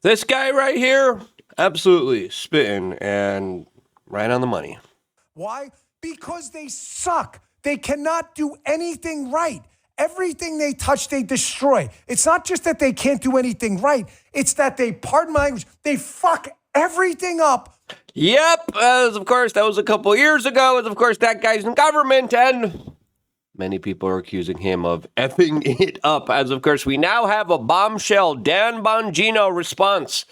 This guy right here, absolutely spitting and right on the money. Why? Because they suck. They cannot do anything right. Everything they touch, they destroy. It's not just that they can't do anything right. It's that they, pardon my language, they fuck everything up. Yep, as of course, that was a couple years ago, as of course that guy's in government, and many people are accusing him of effing it up, as of course we now have a bombshell Dan Bongino response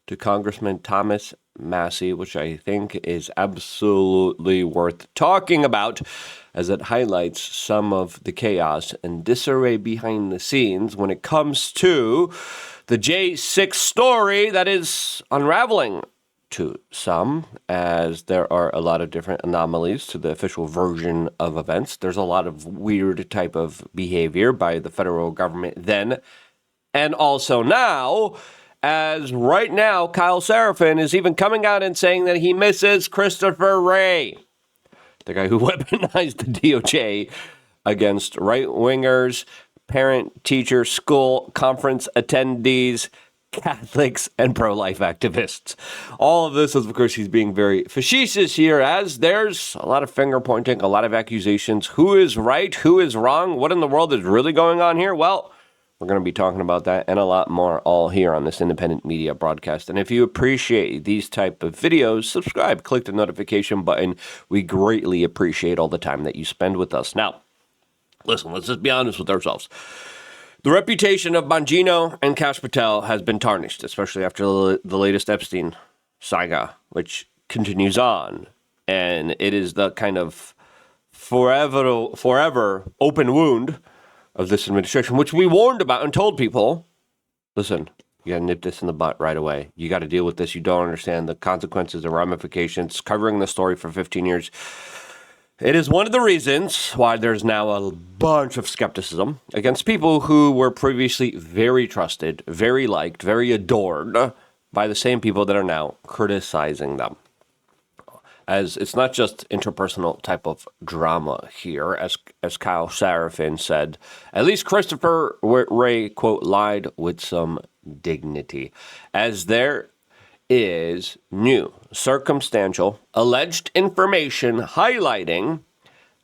to Congressman Thomas Massie, which I think is absolutely worth talking about, as it highlights some of the chaos and disarray behind the scenes when it comes to the J6 story that is unraveling to some, as there are a lot of different anomalies to the official version of events. There's a lot of weird type of behavior by the federal government then and also now, as right now Kyle Seraphin is even coming out and saying that he misses Christopher Wray, the guy who weaponized the DOJ against right-wingers, parent-teacher school conference attendees, Catholics, and pro-life activists. All of this is, of course, he's being very facetious here, as there's a lot of finger-pointing, a lot of accusations. Who is right? Who is wrong? What in the world is really going on here? Well, we're going to be talking about that and a lot more all here on this independent media broadcast. And if you appreciate these type of videos, subscribe, click the notification button. We greatly appreciate all the time that you spend with us. Now, listen, let's just be honest with ourselves. The reputation of Bongino and Kash Patel has been tarnished, especially after the latest Epstein saga, which continues on. And it is the kind of forever open wound of this administration, which we warned about and told people, listen, you got to nip this in the butt right away. You got to deal with this. You don't understand the consequences and ramifications. Covering the story for 15 years. It is one of the reasons why there's now a bunch of skepticism against people who were previously very trusted, very liked, very adored by the same people that are now criticizing them. As it's not just interpersonal type of drama here, as Kyle Seraphin said, at least Christopher Wray, quote, lied with some dignity, as there is new circumstantial alleged information highlighting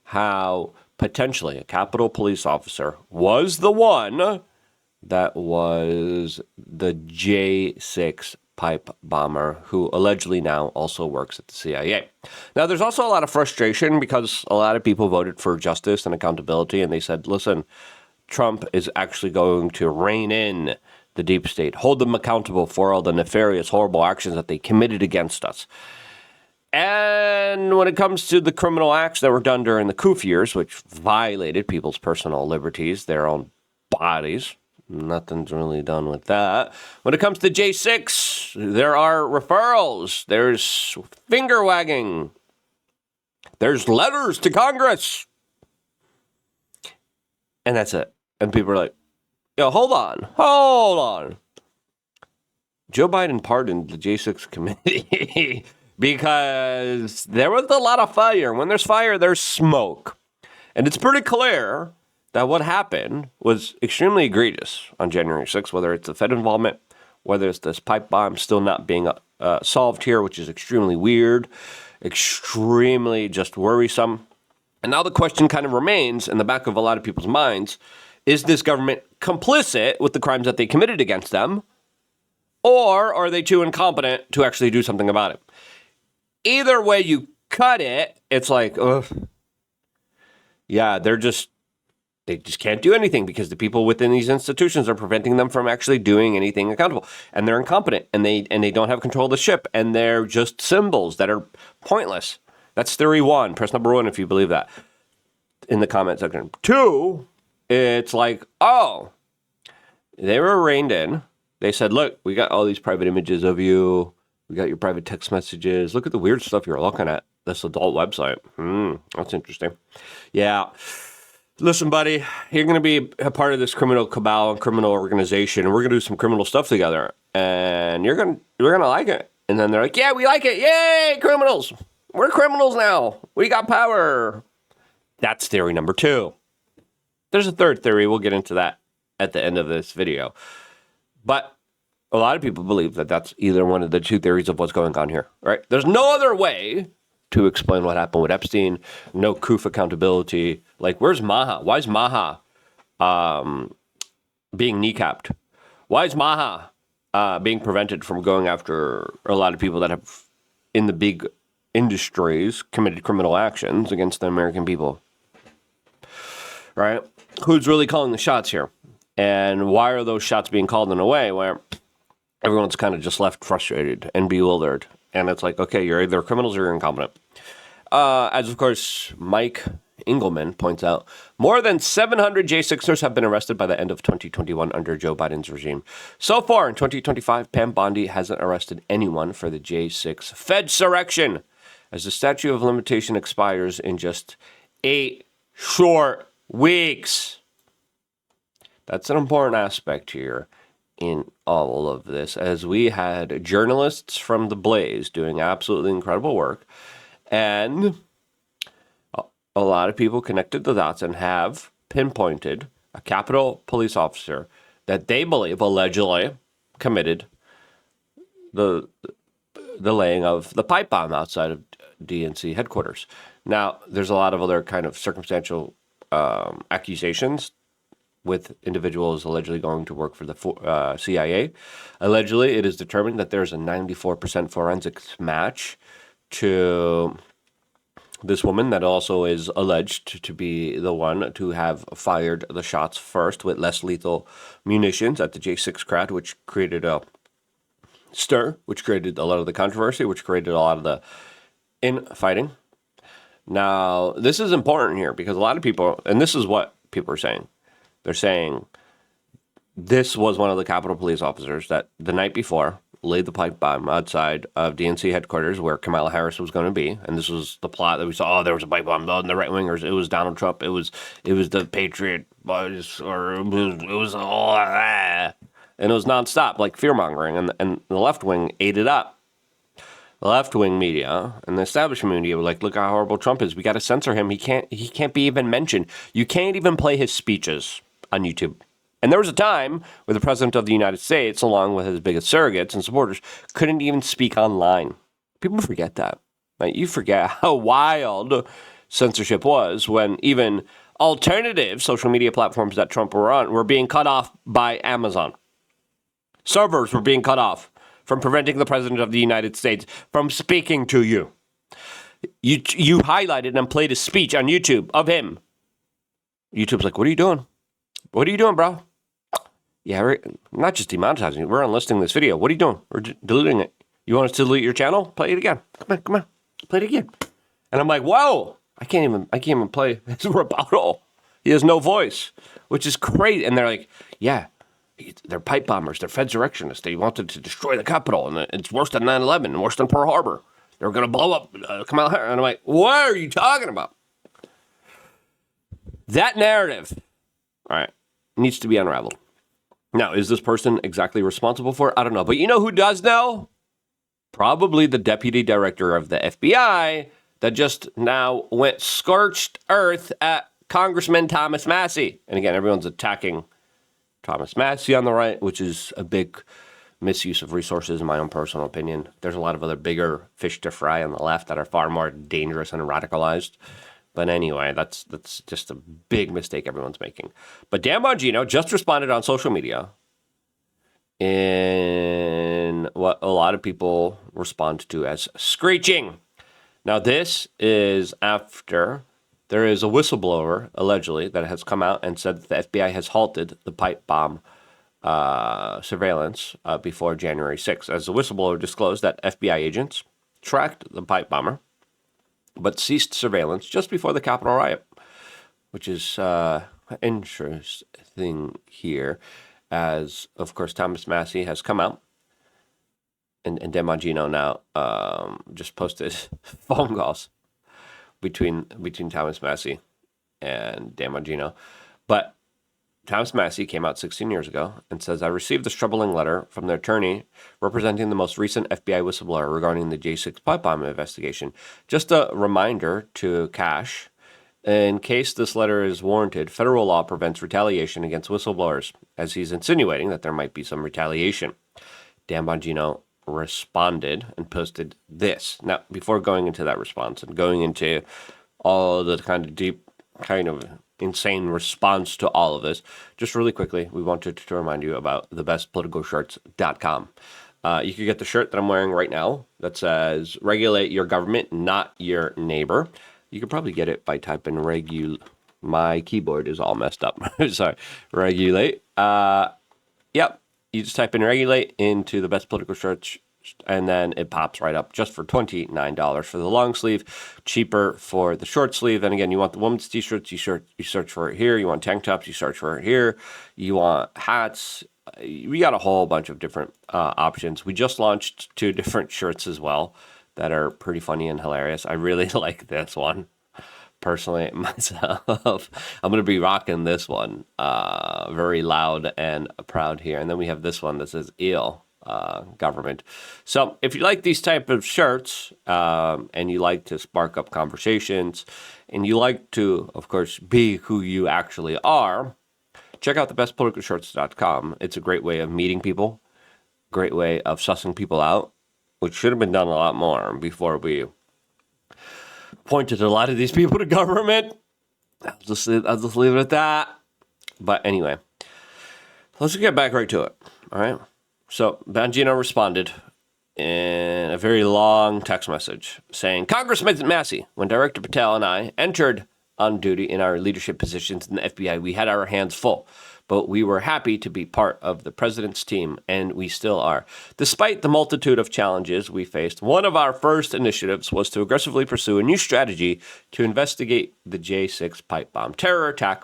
how potentially a Capitol police officer was the one that was the J6 pipe bomber, who allegedly now also works at the CIA. Now, there's also a lot of frustration because a lot of people voted for justice and accountability, and they said, listen, Trump is actually going to rein in the deep state, hold them accountable for all the nefarious, horrible actions that they committed against us. And when it comes to the criminal acts that were done during the coup years, which violated people's personal liberties, their own bodies, nothing's really done with that. When it comes to J6, there are referrals, there's finger wagging, there's letters to Congress. And that's it. And people are like, yo, hold on. Joe Biden pardoned the J6 committee because there was a lot of fire. When there's fire, there's smoke. And it's pretty clear that what happened was extremely egregious on January 6th, whether it's the Fed involvement, whether it's this pipe bomb still not being solved here, which is extremely weird, extremely just worrisome. And now the question kind of remains in the back of a lot of people's minds, is this government complicit with the crimes that they committed against them, or are they too incompetent to actually do something about it? Either way you cut it, it's like, ugh. Yeah, they just can't do anything because the people within these institutions are preventing them from actually doing anything accountable. And they're incompetent, and they don't have control of the ship, and they're just symbols that are pointless. That's theory one. Press number one if you believe that in the comment section. Two, it's like, oh, they were reined in. They said, look, we got all these private images of you. We got your private text messages. Look at the weird stuff you're looking at. This adult website. That's interesting. Yeah. Listen, buddy, you're going to be a part of this criminal cabal and criminal organization, and we're going to do some criminal stuff together, and you're going to like it. And then they're like, yeah, we like it. Yay, criminals. We're criminals now. We got power. That's theory number two. There's a third theory. We'll get into that at the end of this video. But A lot of people believe that that's either one of the two theories of what's going on here, right? There's no other way to explain what happened with Epstein. No proof accountability. Like, where's Maha? Why is Maha being kneecapped? Why is Maha being prevented from going after a lot of people that have, in the big industries, committed criminal actions against the American people? Right? Who's really calling the shots here? And why are those shots being called in a way where everyone's kind of just left frustrated and bewildered? And it's like, okay, you're either criminals or you're incompetent. As, of course, Mike Engelman points out, more than 700 J6ers have been arrested by the end of 2021 under Joe Biden's regime. So far in 2025, Pam Bondi hasn't arrested anyone for the J6 Fedsurrection, as the statute of limitation expires in just 8 short weeks. That's an important aspect here in all of this, as we had journalists from The Blaze doing absolutely incredible work, and a lot of people connected the dots and have pinpointed a Capitol police officer that they believe allegedly committed the laying of the pipe bomb outside of DNC headquarters. Now, there's a lot of other kind of circumstantial accusations with individuals allegedly going to work for the CIA. Allegedly, it is determined that there's a 94% forensics match to this woman that also is alleged to be the one to have fired the shots first with less lethal munitions at the J6 crowd, which created a stir, which created a lot of the controversy, which created a lot of the infighting. Now, this is important here because a lot of people, and this is what people are saying, they're saying this was one of the Capitol Police officers that the night before laid the pipe bomb outside of DNC headquarters where Kamala Harris was going to be. And this was the plot that we saw. Oh, there was a pipe bomb. Oh, and the right wingers. It was Donald Trump. It was the Patriot Boys, or it was all that. And it was nonstop, like fear mongering. And the left wing ate it up. The left wing media and the establishment media were like, look how horrible Trump is. We got to censor him. He can't be even mentioned. You can't even play his speeches on YouTube. And there was a time where the president of the United States, along with his biggest surrogates and supporters, couldn't even speak online. People forget that. Right? You forget how wild censorship was when even alternative social media platforms that Trump were on were being cut off by Amazon. Servers were being cut off from preventing the president of the United States from speaking to you. You highlighted and played a speech on YouTube of him. YouTube's like, what are you doing? What are you doing, bro? Yeah, we're not just demonetizing it. We're unlisting this video. What are you doing? We're deleting it. You want us to delete your channel? Play it again. Come on. Play it again. And I'm like, whoa! I can't even play his rebuttal. He has no voice, which is crazy. And they're like, yeah, they're pipe bombers. They're Fedsurrectionists. They wanted to destroy the Capitol, and it's worse than 9/11 and worse than Pearl Harbor. They're going to blow up Kamala Harris. And I'm like, what are you talking about? That narrative, all right, needs to be unraveled. Now, is this person exactly responsible for it? I don't know. But you know who does know? Probably the deputy director of the FBI that just now went scorched earth at Congressman Thomas Massie. And again, everyone's attacking Thomas Massie on the right, which is a big misuse of resources, in my own personal opinion. There's a lot of other bigger fish to fry on the left that are far more dangerous and radicalized. But anyway, that's just a big mistake everyone's making. But Dan Bongino just responded on social media in what a lot of people respond to as screeching. Now, this is after there is a whistleblower, allegedly, that has come out and said that the FBI has halted the pipe bomb surveillance before January 6th. As the whistleblower disclosed that FBI agents tracked the pipe bomber but ceased surveillance just before the Capitol riot, which is interesting here, as, of course, Thomas Massie has come out, and Dan Bongino now just posted phone calls between Thomas Massie and Dan Bongino. But Thomas Massie came out 16 years ago and says, I received this troubling letter from the attorney representing the most recent FBI whistleblower regarding the J6 pipe bomb investigation. Just a reminder to Cash, in case this letter is warranted, federal law prevents retaliation against whistleblowers, as he's insinuating that there might be some retaliation. Dan Bongino responded and posted this. Now, before going into that response and going into all the kind of deep, kind of insane response to all of this, just really quickly, we wanted to remind you about thebestpoliticalshirts.com. You can get the shirt that I'm wearing right now that says, regulate your government, not your neighbor. You could probably get it by typing my keyboard is all messed up. Sorry, regulate. Yep. You just type in regulate into the best political shirts, and then it pops right up just for $29 for the long sleeve, cheaper for the short sleeve. And again, you want the women's t-shirts, you search for it here. You want tank tops, you search for it here. You want hats. We got a whole bunch of different options. We just launched 2 different shirts as well that are pretty funny and hilarious. I really like this one. Personally, myself, I'm going to be rocking this one. Very loud and proud here. And then we have this one that says "ill government." So if you like these type of shirts and you like to spark up conversations and you like to, of course, be who you actually are, check out thebestpoliticalshirts.com. It's a great way of meeting people, great way of sussing people out, which should have been done a lot more before we pointed a lot of these people to government. I'll just leave it at that. But anyway, let's get back right to it. All right. So Bongino responded in a very long text message saying, Congressman Massie, when Director Patel and I entered on duty in our leadership positions in the FBI, we had our hands full. But we were happy to be part of the president's team, and we still are. Despite the multitude of challenges we faced, one of our first initiatives was to aggressively pursue a new strategy to investigate the J6 pipe bomb terror attack.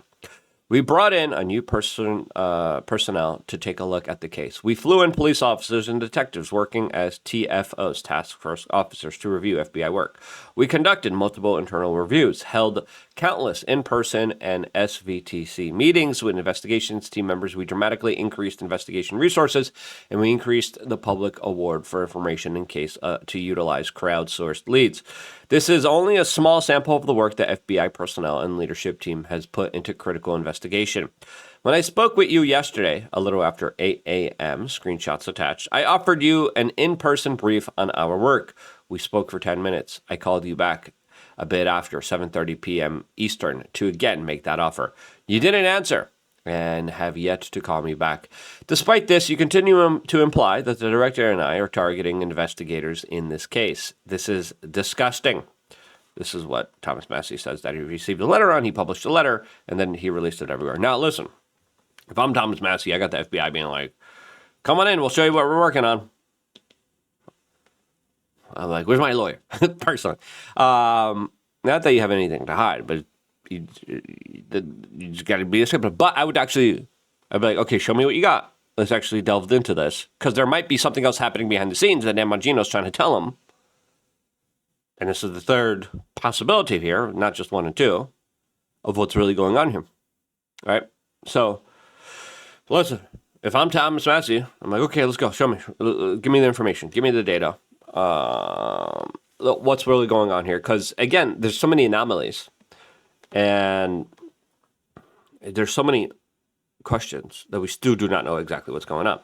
We brought in a new personnel to take a look at the case. We flew in police officers and detectives working as TFOs, task force officers, to review FBI work. We conducted multiple internal reviews, held countless in-person and SVTC meetings with investigations team members. We dramatically increased investigation resources, and we increased the public award for information in case to utilize crowdsourced leads. This is only a small sample of the work that FBI personnel and leadership team has put into critical investigation. When I spoke with you yesterday, a little after 8 a.m., screenshots attached, I offered you an in-person brief on our work. We spoke for 10 minutes. I called you back a bit after 7:30 p.m. Eastern to again make that offer. You didn't answer and have yet to call me back. Despite this, you continue to imply that the director and I are targeting investigators in this case. This is disgusting. This is what Thomas Massie says that he received a letter on. He published a letter, and then he released it everywhere. Now, listen, if I'm Thomas Massie, I got the FBI being like, come on in, we'll show you what we're working on. I'm like, where's my lawyer? Personally. Not that you have anything to hide, but you just got to be descriptive. But I'd be like, okay, show me what you got. Let's actually delve into this. Because there might be something else happening behind the scenes that Dan Bongino's trying to tell him. And this is the third possibility here, not just 1 and 2, of what's really going on here. All right? So, listen, if I'm Thomas Massie, I'm like, okay, let's go. Show me. Give me the information. Give me the data. What's really going on here? Because, again, there's so many anomalies. And there's so many questions that we still do not know exactly what's going on.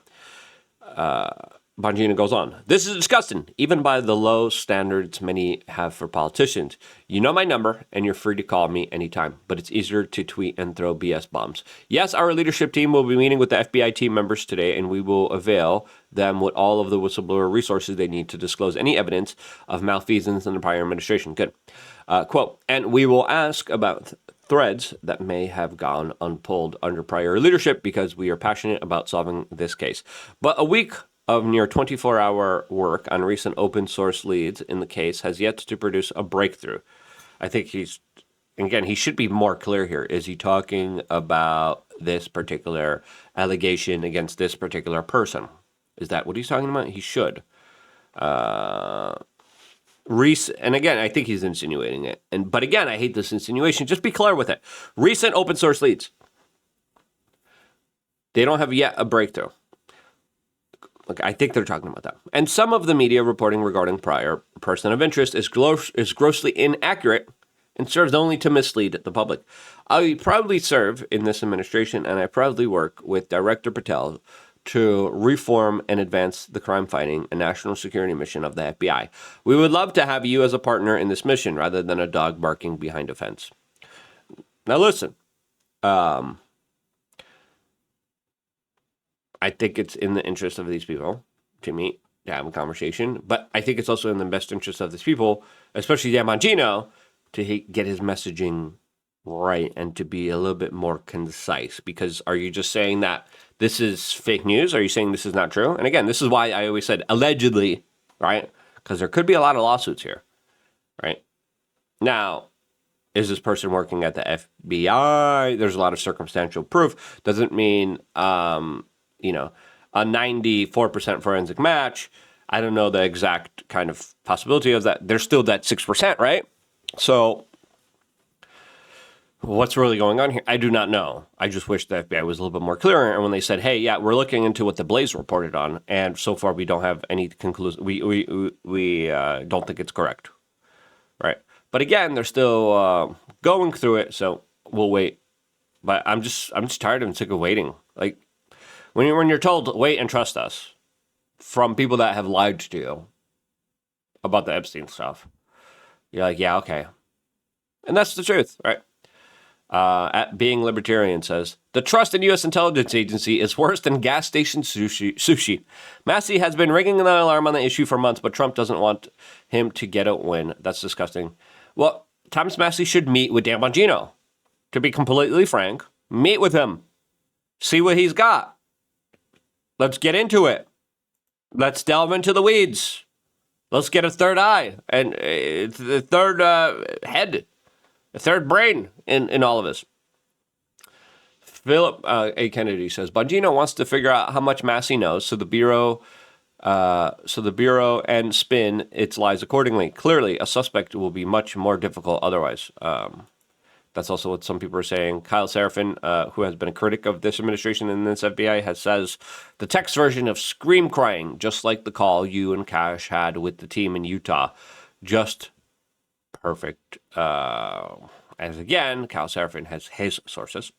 Bongino goes on. This is disgusting, even by the low standards many have for politicians. You know my number, and you're free to call me anytime, but it's easier to tweet and throw BS bombs. Yes, our leadership team will be meeting with the FBI team members today, and we will avail them with all of the whistleblower resources they need to disclose any evidence of malfeasance in the prior administration. Good. Quote, and we will ask about threads that may have gone unpulled under prior leadership because we are passionate about solving this case. But a week of near 24-hour work on recent open source leads in the case has yet to produce a breakthrough. I think he should be more clear here. Is he talking about this particular allegation against this particular person? Is that what he's talking about? He should. And again, I think he's insinuating it. But again, I hate this insinuation. Just be clear with it. Recent open source leads. They don't have yet a breakthrough. Look, I think they're talking about that. And some of the media reporting regarding prior person of interest is grossly inaccurate and serves only to mislead the public. I proudly serve in this administration, and I proudly work with Director Patel to reform and advance the crime-fighting and national security mission of the FBI. We would love to have you as a partner in this mission rather than a dog barking behind a fence. Now listen, I think it's in the interest of these people to meet, to have a conversation, but I think it's also in the best interest of these people, especially Dan Bongino, to get his messaging right and to be a little bit more concise. Because are you just saying that this is fake news? Are you saying this is not true? And again, this is why I always said allegedly, right? Because there could be a lot of lawsuits here, right? Now, is this person working at the FBI? There's a lot of circumstantial proof. Doesn't mean, a 94% forensic match. I don't know the exact kind of possibility of that. There's still that 6%, right? So what's really going on here? I do not know. I just wish the FBI was a little bit more clear. And when they said, hey, yeah, we're looking into what the Blaze reported on, and so far we don't have any conclusion. We don't think it's correct, right? But again, they're still going through it, so we'll wait. But I'm just tired and sick of waiting. Like when you're told wait and trust us from people that have lied to you about the Epstein stuff, you're like, yeah, okay, and that's the truth, right? At Being Libertarian says, the trust in U.S. intelligence agency is worse than gas station sushi. Massie has been ringing the alarm on the issue for months, but Trump doesn't want him to get a win. That's disgusting. Well, Thomas Massie should meet with Dan Bongino. To be completely frank, meet with him. See what he's got. Let's get into it. Let's delve into the weeds. Let's get a third eye and the third head. A third brain in all of this. Philip A. Kennedy says, Bongino wants to figure out how much Massie knows, so the Bureau and spin its lies accordingly. Clearly, a suspect will be much more difficult otherwise. That's also what some people are saying. Kyle Seraphin, who has been a critic of this administration and this FBI, says the text version of scream crying, just like the call you and Cash had with the team in Utah. Just perfect. As again, Kyle Seraphin has his sources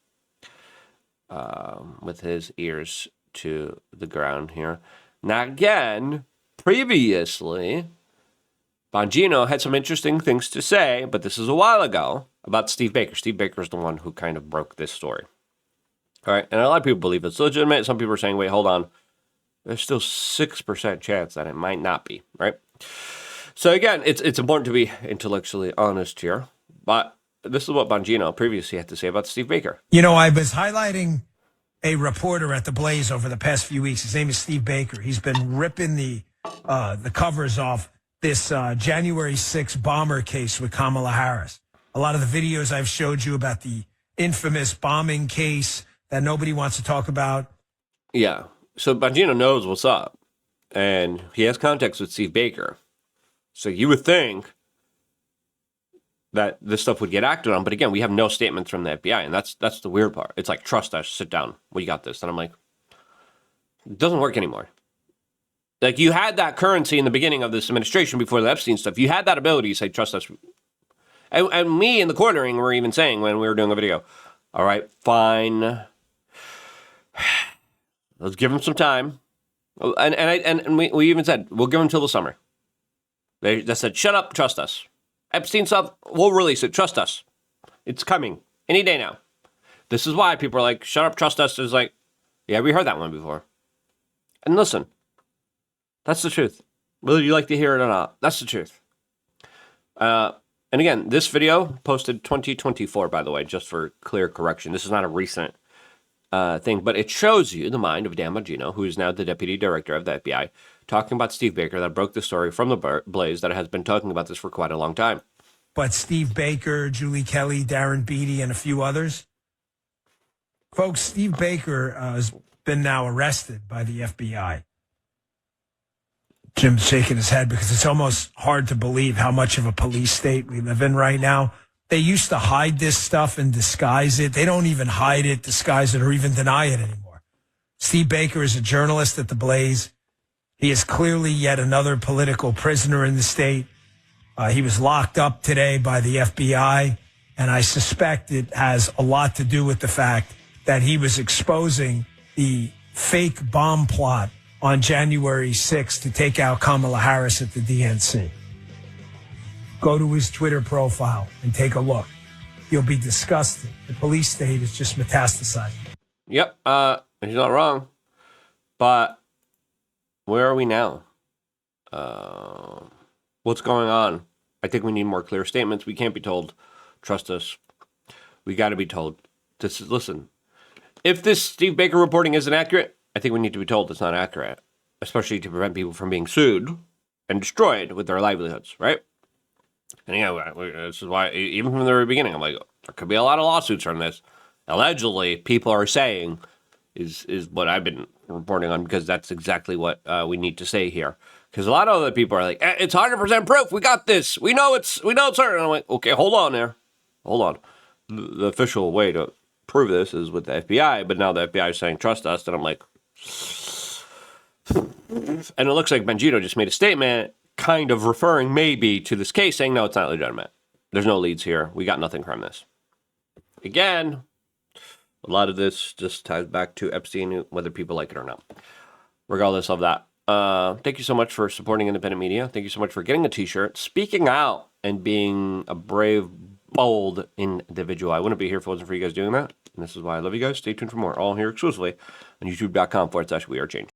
with his ears to the ground here. Now, again, previously, Bongino had some interesting things to say, but this is a while ago, about Steve Baker. Steve Baker is the one who kind of broke this story. All right, and a lot of people believe it's legitimate. Some people are saying, wait, hold on. There's still 6% chance that it might not be, right? So again, it's important to be intellectually honest here, but this is what Bongino previously had to say about Steve Baker. You know, I was highlighting a reporter at the Blaze over the past few weeks. His name is Steve Baker. He's been ripping the covers off this January 6th bomber case with Kamala Harris. A lot of the videos I've showed you about the infamous bombing case that nobody wants to talk about. Yeah, so Bongino knows what's up, and he has contacts with Steve Baker. So you would think that this stuff would get acted on, but again, we have no statements from the FBI, and that's the weird part. It's like, trust us, sit down, we got this. And I'm like, it doesn't work anymore. Like, you had that currency in the beginning of this administration before the Epstein stuff. You had that ability to say, trust us. And me in the cornering were even saying when we were doing a video, all right, fine. Let's give them some time. And we even said, we'll give them till the summer. They said, shut up, trust us. Epstein stuff, we'll release it, trust us. It's coming any day now. This is why people are like, shut up, trust us. Is like, yeah, we heard that one before. And listen, that's the truth. Whether you like to hear it or not, that's the truth. And again, this video posted 2024, by the way, just for clear correction. This is not a recent thing, but it shows you the mind of Dan Bongino, who is now the deputy director of the FBI, talking about Steve Baker that broke the story from the Blaze that has been talking about this for quite a long time. But Steve Baker, Julie Kelly, Darren Beatty, and a few others. Folks, Steve Baker has been now arrested by the FBI. Jim's shaking his head because it's almost hard to believe how much of a police state we live in right now. They used to hide this stuff and disguise it. They don't even hide it, disguise it, or even deny it anymore. Steve Baker is a journalist at the Blaze. He is clearly yet another political prisoner in the state. He was locked up today by the FBI, and I suspect it has a lot to do with the fact that he was exposing the fake bomb plot on January 6th to take out Kamala Harris at the DNC. Go to his Twitter profile and take a look. You'll be disgusted. The police state is just metastasizing. Yep, he's not wrong. But where are we now? What's going on? I think we need more clear statements. We can't be told, trust us. We got to be told. Listen, if this Steve Baker reporting isn't accurate, I think we need to be told it's not accurate, especially to prevent people from being sued and destroyed with their livelihoods, right? And yeah, this is why, even from the very beginning, I'm like, there could be a lot of lawsuits from this. Allegedly, people are saying is what I've been reporting on, because that's exactly what we need to say here. Because a lot of other people are like, it's 100% proof. We got this. We know it's certain. And I'm like, okay, hold on there. Hold on. The official way to prove this is with the FBI, but now the FBI is saying, trust us. And I'm like, and it looks like Bongino just made a statement kind of referring maybe to this case, saying, no, it's not legitimate. There's no leads here. We got nothing from this. Again, a lot of this just ties back to Epstein, whether people like it or not. Regardless of that. Thank you so much for supporting independent media. Thank you so much for getting a t-shirt, speaking out, and being a brave, bold individual. I wouldn't be here if it wasn't for you guys doing that. And this is why I love you guys. Stay tuned for more. All here exclusively on youtube.com/WeAreChange.